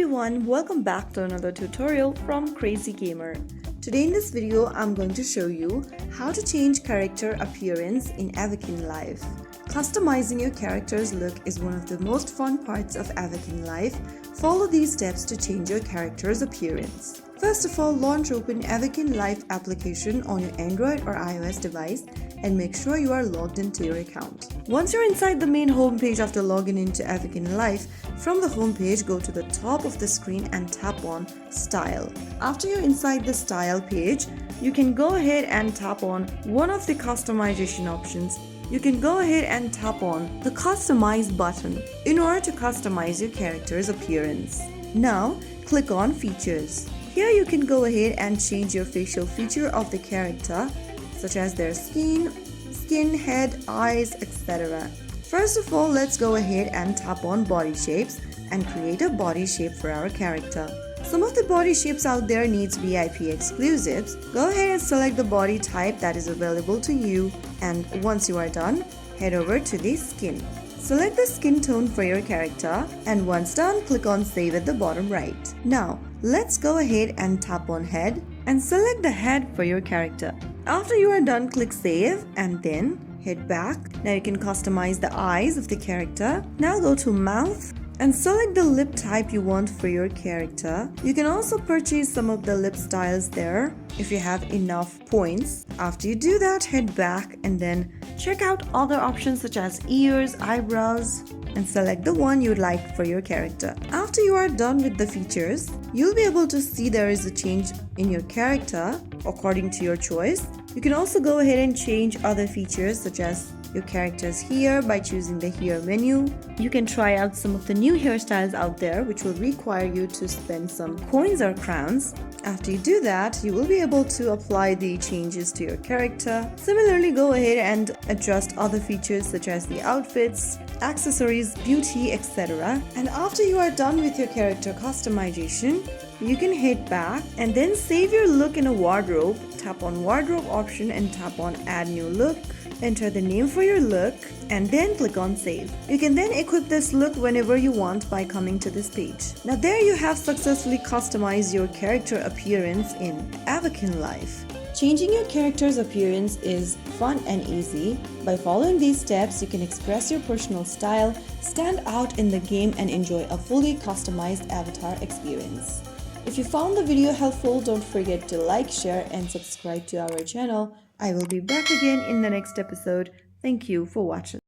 everyone, welcome back to another tutorial from Crazy Gamer. Today in this video, I'm going to show you how to change character appearance in Avakin Life. Customizing your character's look is one of the most fun parts of Avakin Life. Follow these steps to change your character's appearance. First of all, launch open Avakin Life application on your Android or iOS device and make sure you are logged into your account. Once you're inside the main homepage after logging into Avakin Life, from the homepage go to the top of the screen and tap on Style. After you're inside the Style page, you can go ahead and tap on one of the customization options. You can go ahead and tap on the Customize button in order to customize your character's appearance. Now, click on Features. Here you can go ahead and change your facial feature of the character, such as their skin, head, eyes, etc. First of all, let's go ahead and tap on Body Shapes and create a body shape for our character. Some of the body shapes out there needs VIP exclusives. Go ahead and select the body type that is available to you, and once you are done, head over to the skin. Select the skin tone for your character, and once done, click on Save at the bottom right. Now, let's go ahead and tap on Head and select the head for your character. After you are done, click Save and then head back. Now you can customize the eyes of the character. Now go to Mouth and select the lip type you want for your character. You can also purchase some of the lip styles there if you have enough points. After you do that, head back and then check out other options such as ears, eyebrows, and select the one you'd like for your character. After you are done with the features, you'll be able to see there is a change in your character according to your choice. You can also go ahead and change other features such as your character's hair by choosing the hair menu. You can try out some of the new hairstyles out there which will require you to spend some coins or crowns. After you do that, you will be able to apply the changes to your character. Similarly, go ahead and adjust other features such as the outfits, accessories, beauty, etc. And after you are done with your character customization, you can head back and then save your look in a wardrobe. Tap on Wardrobe option and tap on Add New Look. Enter the name for your look and then click on Save. You can then equip this look whenever you want by coming to this page. Now there you have successfully customized your character appearance in Avakin Life. Changing your character's appearance is fun and easy. By following these steps, you can express your personal style, stand out in the game, and enjoy a fully customized avatar experience. If you found the video helpful, don't forget to like, share, and subscribe to our channel. I will be back again in the next episode. Thank you for watching.